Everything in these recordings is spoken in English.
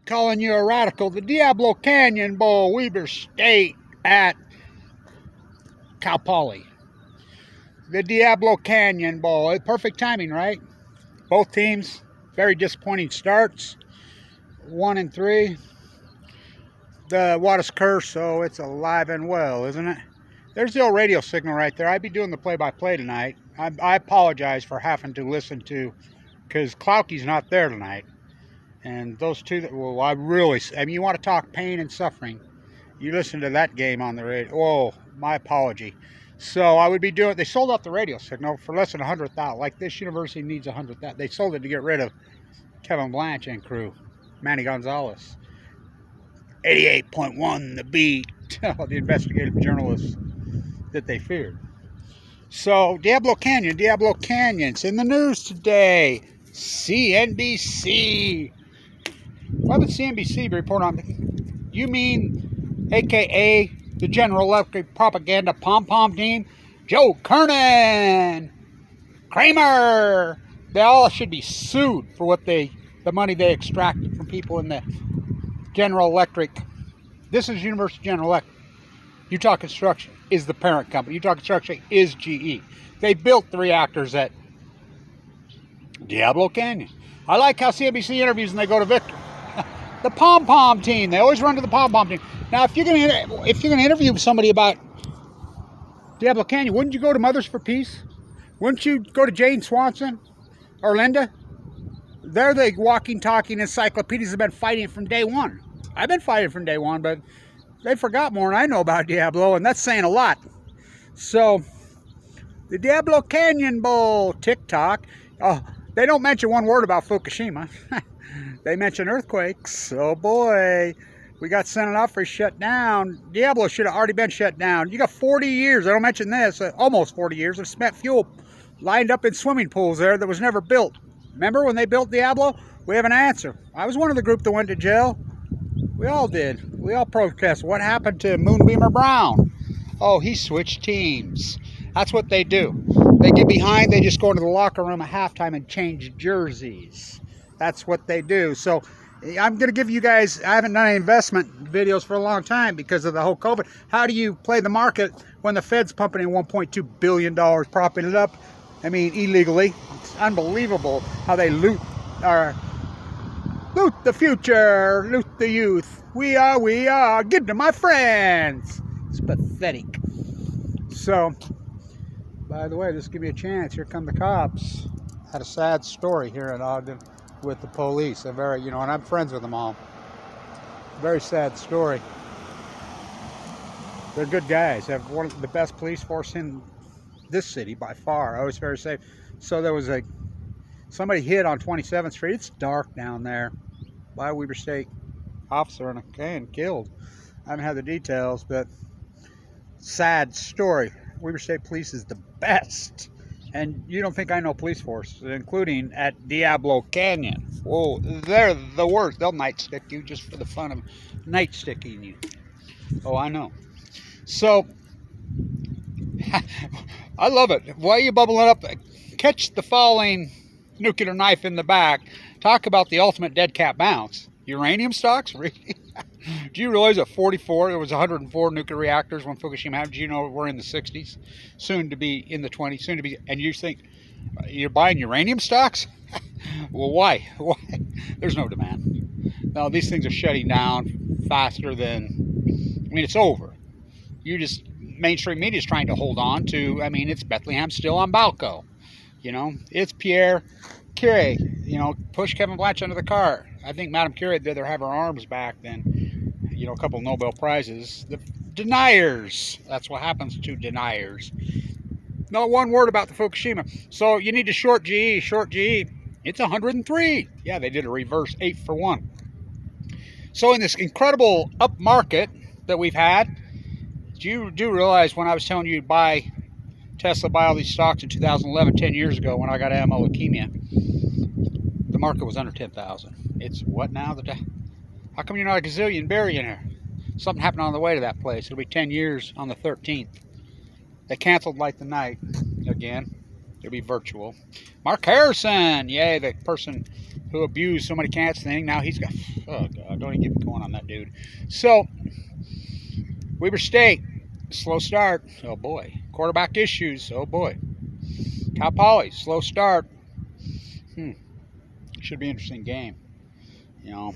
calling you a radical. The Diablo Canyon Bowl, Weber State at Cal Poly. The Diablo Canyon Bowl. Perfect timing, right? Both teams, very disappointing starts. 1-3. The water's cursed, so it's alive and well, isn't it? There's the old radio signal right there. I'd be doing the play-by-play tonight. I apologize for having to listen to, because Klauke's not there tonight. And those two, well, I mean, you want to talk pain and suffering, you listen to that game on the radio. Oh, my apology. So I would be doing, they sold out the radio signal for less than 100,000. Like this university needs 100,000. They sold it to get rid of Kevin Blanch and crew, Manny Gonzalez. 88.1 The Beat, the investigative journalists that they feared. So Diablo Canyon's in the news today. CNBC. Why would CNBC report on? You mean AKA the General Electric propaganda pom-pom team? Joe Kernan, Kramer, they all should be sued for what the money they extracted from people in the General Electric. This is University General Electric. Utah Construction is the parent company. Utah Construction is GE. They built the reactors at Diablo Canyon. I like how CNBC interviews and they go to Victor. The pom-pom team. They always run to the pom-pom team. Now, if you're gonna interview somebody about Diablo Canyon, wouldn't you go to Mothers for Peace? Wouldn't you go to Jane Swanson or Linda? They're the walking, talking encyclopedias have been fighting from day one. I've been fighting from day one, but they forgot more than I know about Diablo, and that's saying a lot. So, the Diablo Canyon Bowl, TikTok. Oh, they don't mention one word about Fukushima. They mention earthquakes. Oh boy, we got San Onofre shut down. Diablo should have already been shut down. You got 40 years, I don't mention this, almost 40 years of spent fuel lined up in swimming pools there that was never built. Remember when they built Diablo? We have an answer. I was one of the group that went to jail. We all did. We all protested. What happened to Moonbeamer Brown? Oh, he switched teams. That's what they do. They get behind, they just go into the locker room at halftime and change jerseys. That's what they do. So I'm going to give you guys, I haven't done any investment videos for a long time because of the whole COVID. How do you play the market when the Fed's pumping in $1.2 billion, propping it up? I mean, illegally. It's unbelievable how they loot the future, loot the youth. We are, get to my friends. It's pathetic. So, by the way, just give me a chance. Here come the cops. Had a sad story here in Ogden with the police. A very, and I'm friends with them all. Very sad story. They're good guys. They have one of the best police force in this city by far. Always very safe. So there was somebody hit on 27th Street. It's dark down there by a Weber State officer and killed. I haven't had the details, but sad story. Weber State Police is the best. And you don't think I know police force, including at Diablo Canyon. Whoa, they're the worst. They'll nightstick you just for the fun of nightsticking you. Oh, I know. So, I love it. Why are you bubbling up? Catch the falling nuclear knife in the back. Talk about the ultimate dead cat bounce. Uranium stocks? Really? Do you realize at 44, there was 104 nuclear reactors when Fukushima happened? Do you know we're in the 60s? Soon to be in the 20s, soon to be, and you think you're buying uranium stocks? Well, why? Why? There's no demand. No, these things are shutting down faster than, I mean, it's over. Mainstream media is trying to hold on to, I mean, it's Bethlehem still on Balco. It's Pierre Curie, push Kevin Blanch under the car. I think Madame Curie would rather have her arms back than, a couple of Nobel Prizes. The deniers, that's what happens to deniers. Not one word about the Fukushima. So you need to short GE. It's 103. Yeah, they did a reverse 8 for 1. So in this incredible up market that we've had, you do realize when I was telling you to buy Tesla, buy all these stocks in 2011, 10 years ago when I got AML leukemia, the market was under 10,000. It's what now? How come you're not a gazillion billionaire? Something happened on the way to that place. It'll be 10 years on the 13th. They canceled Light the Night again. It'll be virtual. Mark Harrison, yay, the person who abused so many cats thing. Now he's got, oh God, don't even get me going on that dude. So, Weber State, slow start. Oh boy. Quarterback issues. Oh boy. Cal Poly, slow start. Should be an interesting game. You know,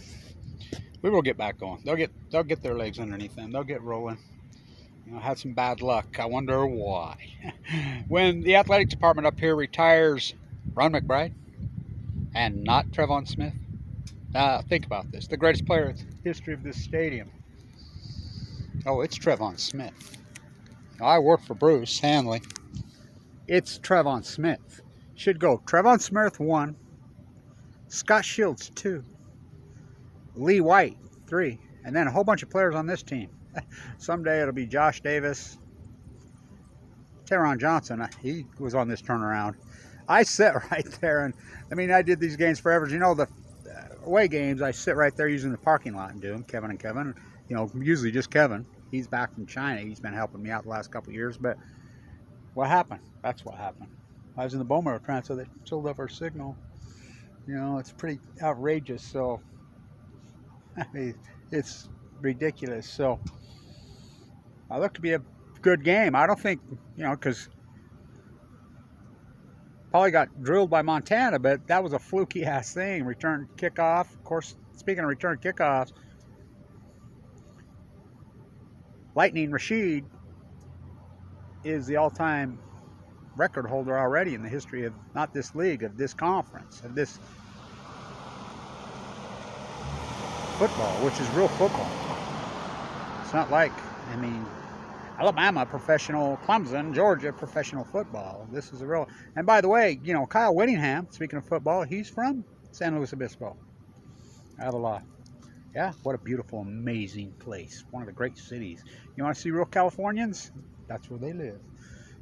we will get back going. They'll get their legs underneath them. They'll get rolling. You know, had some bad luck. I wonder why. When the athletic department up here retires Ron McBride and not Trevon Smith, think about this. The greatest player in the history of this stadium. Oh, it's Trevon Smith. I work for Bruce Hanley. It's Trevon Smith. Should go Trevon Smith 1, Scott Shields 2, Lee White 3, and then a whole bunch of players on this team. Someday it'll be Josh Davis, Teron Johnson. He was on this turnaround. I sit right there, and I mean, I did these games forever. You know, the away games, I sit right there using the parking lot and do them. Kevin and Kevin, you know, usually just Kevin. He's back from China. He's been helping me out the last couple of years. But what happened? That's what happened. I was in the bone marrow transplant, so they killed up our signal. You know, it's pretty outrageous. So, I mean, it's ridiculous. So, I look to be a good game. I don't think, you know, because Poly got drilled by Montana, but that was a fluky ass thing. Return kickoff. Of course, speaking of return kickoffs, Lightning Rashid is the all-time record holder already in the history of not this league, of this conference, of this football, which is real football. It's not like, I mean, Alabama professional, Clemson, Georgia professional football. This is a real, and by the way, you know, Kyle Whittingham, speaking of football, he's from San Luis Obispo. Avila. Yeah, what a beautiful, amazing place. One of the great cities. You want to see real Californians? That's where they live.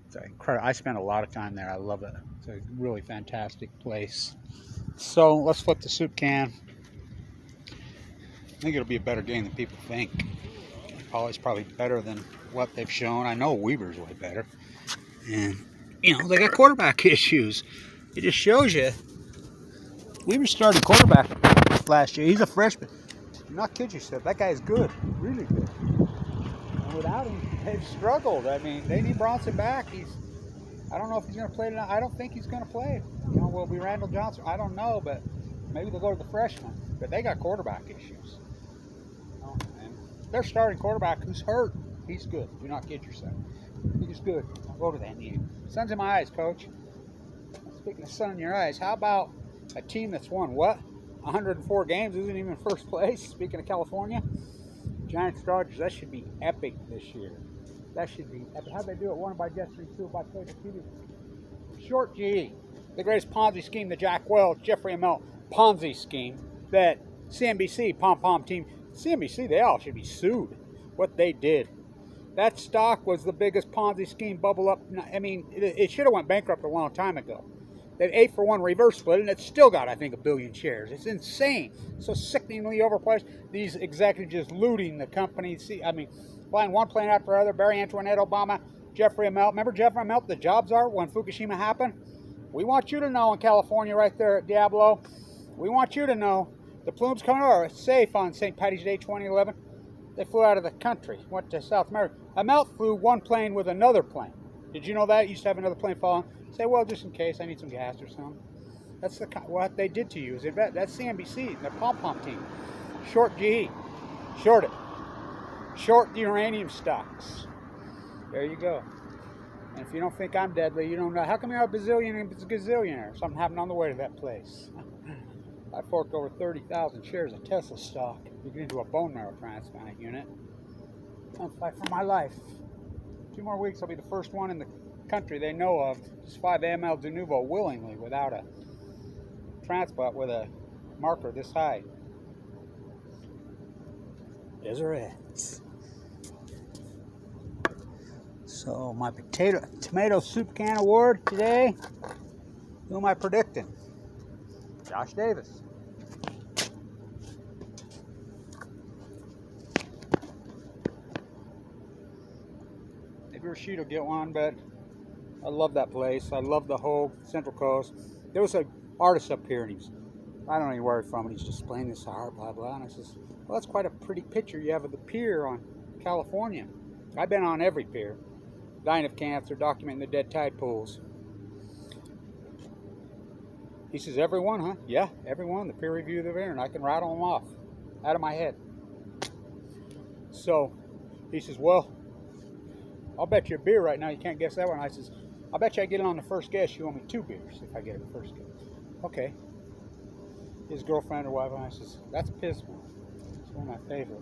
It's incredible. I spent a lot of time there. I love it. It's a really fantastic place. So let's flip the soup can. I think it'll be a better game than people think. Poly's probably better than what they've shown. I know Weber's way better. And, you know, they got quarterback issues. It just shows you. Weber started quarterback last year. He's a freshman. Do not kid yourself. That guy is good. Really good. And without him, they've struggled. I mean, they need Bronson back. I don't know if he's going to play tonight. I don't think he's going to play. You know, will it be Randall Johnson? I don't know, but maybe they'll go to the freshman. But they got quarterback issues. And their starting quarterback, who's hurt, he's good. Do not kid yourself. He's good. I'll go to that new. Sun's in my eyes, Coach. Speaking of sun in your eyes, how about a team that's won what? 104 games, isn't even first place. Speaking of California, Giants Dodgers, that should be epic this year. That should be epic. How'd they do it? One by Jeffrey, two by Taylor TV. Short GE, the greatest Ponzi scheme, the Jack Welch, Jeffrey Amell Ponzi scheme that CNBC, pom-pom team, CNBC, they all should be sued. What they did. That stock was the biggest Ponzi scheme bubble up. I mean, it should have went bankrupt a long time ago. They 8-for-1 reverse split, and it's still got, I think, 1 billion shares. It's insane. So sickeningly overpriced. These executives just looting the company. See, I mean, flying one plane after another. Barry Antoinette Obama, Jeffrey Amell. Remember Jeffrey Amell, the jobs are when Fukushima happened? We want you to know in California right there at Diablo, we want you to know the plumes coming over. It's safe on St. Patty's Day 2011. They flew out of the country, went to South America. Amell flew one plane with another plane. Did you know that? Used to have another plane fall on. Say, well, just in case, I need some gas or something. That's what they did to you. That's CNBC, the pom-pom team. Short GE. Short it. Short the uranium stocks. There you go. And if you don't think I'm deadly, you don't know. How come you're a bazillion and a gazillionaire? Something happened on the way to that place. I forked over 30,000 shares of Tesla stock to get into a bone marrow transplant unit. I'll fight for my life. 2 more weeks, I'll be the first one in the country they know of, just 5 ml de novo willingly without a transplant with a marker this high. Deseret. So my tomato soup can award today, who am I predicting? Josh Davis. Maybe Rashid will get one, but I love that place. I love the whole Central Coast. There was an artist up here, and he's I don't know where he's from, and he's displaying this art, blah, blah. And I says, well, that's quite a pretty picture you have of the pier on California. I've been on every pier, dying of cancer, documenting the dead tide pools. He says, every one, huh? Yeah, every one, the peer review of the year, and I can rattle them off out of my head. So he says, well, I'll bet you a beer right now. You can't guess that one. I says, I'll bet you I get it on the first guess. You owe me 2 beers if I get it the first guess. Okay. His girlfriend or wife, and I says, that's Pismo. It's one of my favorite.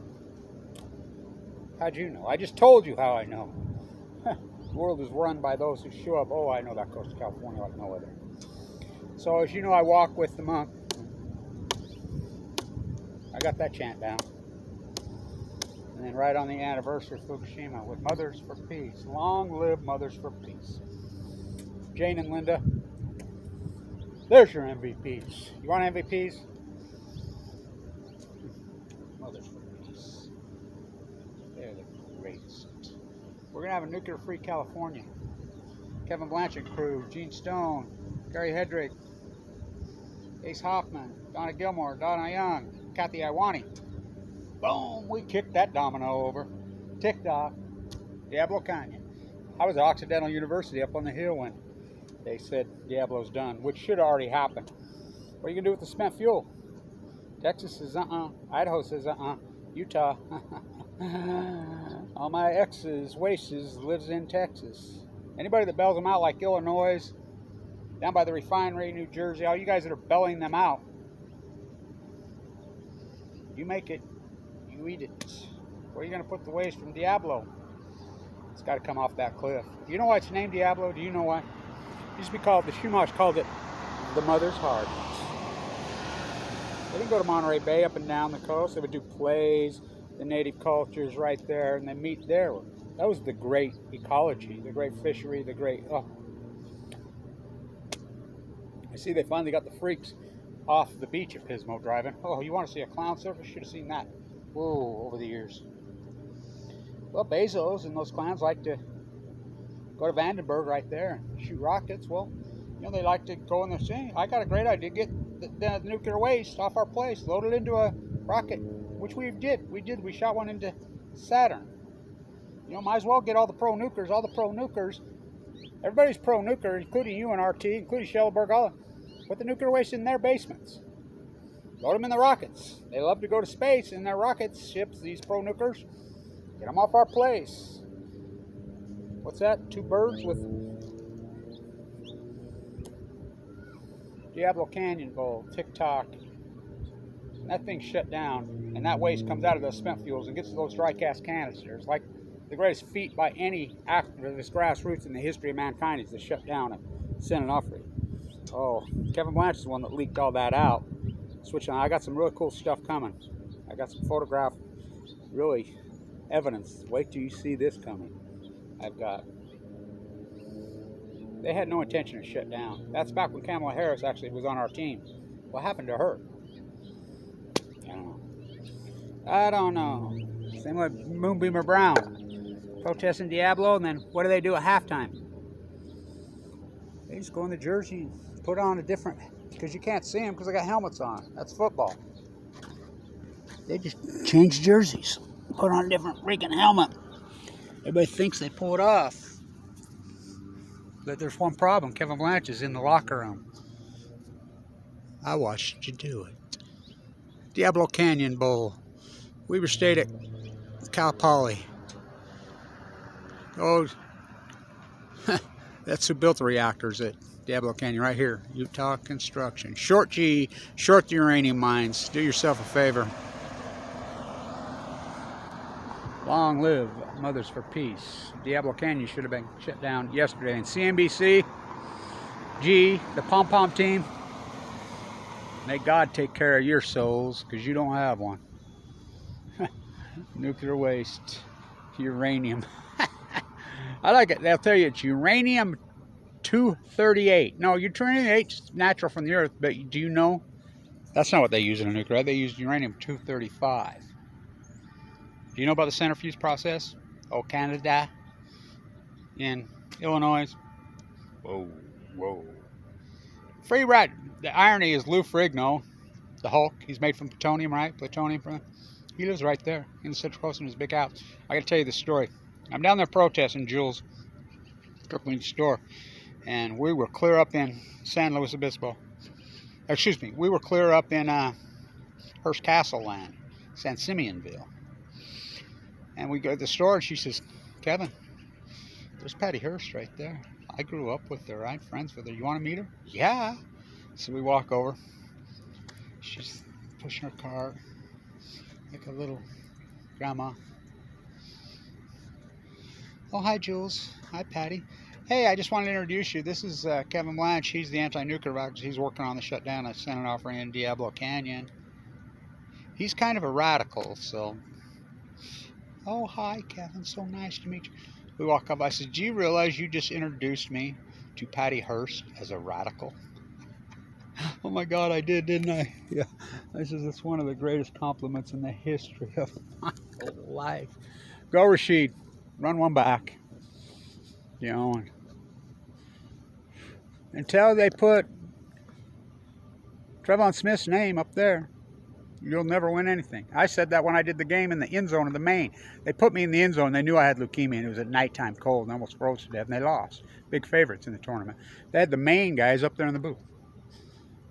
How'd you know? I just told you how I know. The world is run by those who show up. Oh, I know that coast of California like no other. So as you know, I walk with the monk. I got that chant down. And then right on the anniversary of Fukushima with Mothers for Peace. Long live Mothers for Peace. Jane and Linda, there's your MVPs. You want MVPs? Mothers for Peace. They're the greatest. We're going to have a nuclear-free California. Kevin Blanch and crew, Gene Stone, Gary Hedrick, Ace Hoffman, Donna Gilmore, Donna Young, Kathy Iwani. Boom, we kicked that domino over. TikTok, Diablo Canyon. I was at Occidental University up on the hill when they said Diablo's done, which should have already happened. What are you going to do with the spent fuel? Texas says Idaho says Utah. All my exes, wastes lives in Texas. Anybody that bells them out like Illinois, down by the refinery, New Jersey, all you guys that are belling them out, you make it, you eat it. Where are you going to put the waste from Diablo? It's got to come off that cliff. You know why it's named Diablo? Do you know why? It used to be called, the Chumash called it the Mother's Heart. They didn't go to Monterey Bay up and down the coast. They would do plays, the native cultures right there, and they meet there. That was the great ecology, the great fishery, the great, oh. I see they finally got the freaks off the beach at Pismo driving. Oh, you want to see a clown surfer? Should have seen that. Whoa, over the years. Well, Bezos and those clowns like to go to Vandenberg right there and shoot rockets. Well, you know, they like to go in the sea. I got a great idea. Get the nuclear waste off our place, load it into a rocket, which we did. We shot one into Saturn. You know, might as well get all the pro-nukers. All the pro-nukers, everybody's pro-nuker, including you and RT, including Schellenberg, all put the nuclear waste in their basements. Load them in the rockets. They love to go to space in their rockets, ships, these pro-nukers. Get them off our place. What's that? 2 birds with Diablo Canyon Bowl, TikTok. And that thing's shut down, and that waste comes out of those spent fuels and gets to those dry cast canisters. Like the greatest feat by any activist grassroots in the history of mankind is to shut down at San Onofre. Oh, Kevin Blanch is the one that leaked all that out. Switch on. I got some really cool stuff coming. I got some photograph, really evidence. Wait till you see this coming. I've got. They had no intention to shut down. That's back when Kamala Harris actually was on our team. What happened to her? I don't know. Same with Moonbeamer Brown. Protesting Diablo, and then what do they do at halftime? They just go in the jersey and put on a different, because you can't see them because they got helmets on. That's football. They just change jerseys, put on a different freaking helmet. Everybody thinks they pull it off. But there's one problem. Kevin Blanch is in the locker room. I watched you do it. Diablo Canyon Bowl. Weber State at Cal Poly. Oh, that's who built the reactors at Diablo Canyon right here. Utah Construction. Short G, short the uranium mines. Do yourself a favor. Long live Mothers for Peace. Diablo Canyon should have been shut down yesterday. And CNBC, G, the pom-pom team, may God take care of your souls, because you don't have one. Nuclear waste, uranium. I like it. They'll tell you it's uranium 238. No, uranium is natural from the earth, but do you know? That's not what they use in a nuclear. They use uranium 235. Do you know about the centrifuge process? Oh, Canada, in Illinois. Whoa, whoa. Free ride. The irony is Lou Ferrigno, The Hulk. He's made from plutonium, right? Plutonium. He lives right there in the Central Coast in his big house. I got to tell you the story. I'm down there protesting. Jules took me to the store, and we were clear up in San Luis Obispo. Excuse me. We were clear up in Hearst Castle land, San Simeonville. And we go to the store, and she says, Kevin, there's Patty Hearst right there. I grew up with her. I'm friends with her. You want to meet her? Yeah. So we walk over. She's pushing her cart like a little grandma. Oh, hi, Jules. Hi, Patty. Hey, I just wanted to introduce you. This is Kevin Blanch. He's the anti-nuclear rock. He's working on the shutdown of Senate offering in Diablo Canyon. He's kind of a radical, so... Oh, hi, Kevin. So nice to meet you. We walk up. I said, do you realize you just introduced me to Patty Hearst as a radical? Oh, my God, I did, didn't I? Yeah. I said, it's one of the greatest compliments in the history of my whole life. Go, Rashid. Run one back. You know, until they put Trevon Smith's name up there, you'll never win anything. I said that when I did the game in the end zone of the Maine. They put me in the end zone. They knew I had leukemia, and it was at nighttime, cold, and I almost froze to death, and they lost. Big favorites in the tournament. They had the Maine guys up there in the booth.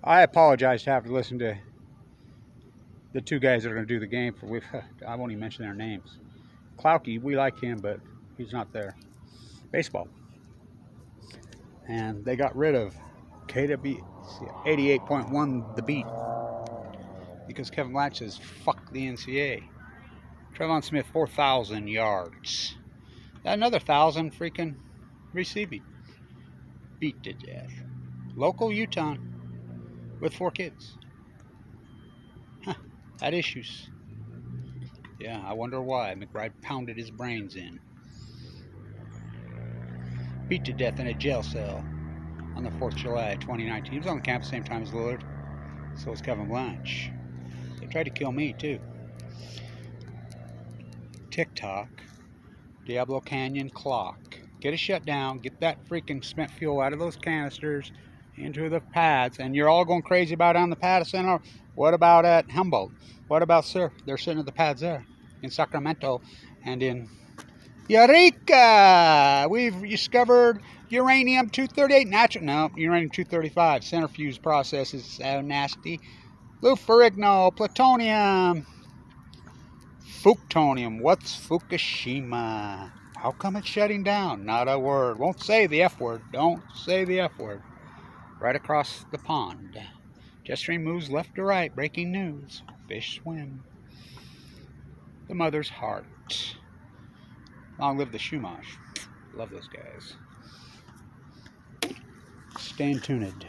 I apologize to have to listen to the two guys that are going to do the game. I won't even mention their names. Klauke, we like him, but he's not there. Baseball. And they got rid of KW 88.1 the beat. Because Kevin Blanch says, fuck the NCAA. Trevon Smith, 4,000 yards. Another 1,000 freaking receiving. Beat to death. Local Utah with 4 kids. Huh, had issues. Yeah, I wonder why. McBride pounded his brains in. Beat to death in a jail cell on the 4th of July 2019. He was on the campus same time as Lillard. So was Kevin Blanch. They tried to kill me, too. TikTok. Diablo Canyon clock. Get a shutdown. Get that freaking spent fuel out of those canisters into the pads. And you're all going crazy about on the pad center. What about at Humboldt? What about Sir? They're sitting at the pads there. In Sacramento and in Eureka! We've discovered uranium-238 natural. No, uranium-235. Centrifuge process is so nasty. Luferrigno, plutonium, Fuktonium. What's Fukushima? How come it's shutting down? Not a word. Won't say the F word. Don't say the F word. Right across the pond. Jet stream moves left to right. Breaking news. Fish swim. The mother's heart. Long live the Shumash. Love those guys. Stay tuned.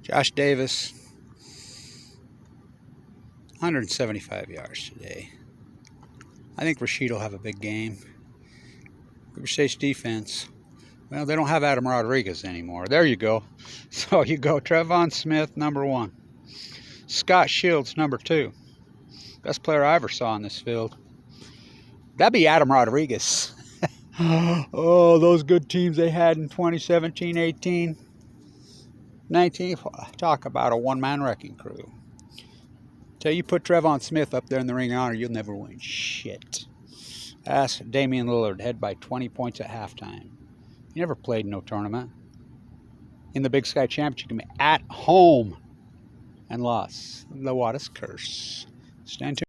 Josh Davis, 175 yards today. I think Rashid will have a big game. River State's defense. Well, they don't have Adam Rodriguez anymore. There you go. So you go Trevon Smith, number 1. Scott Shields, number 2. Best player I ever saw in this field. That'd be Adam Rodriguez. Oh, those good teams they had in 2017, 18, 19. Talk about a one-man wrecking crew. Till you put Trevon Smith up there in the Ring of Honor, you'll never win shit. Ask Damian Lillard, head by 20 points at halftime. He never played no tournament. In the Big Sky Championship game at home and lost. The Wattis curse. Stand tuned.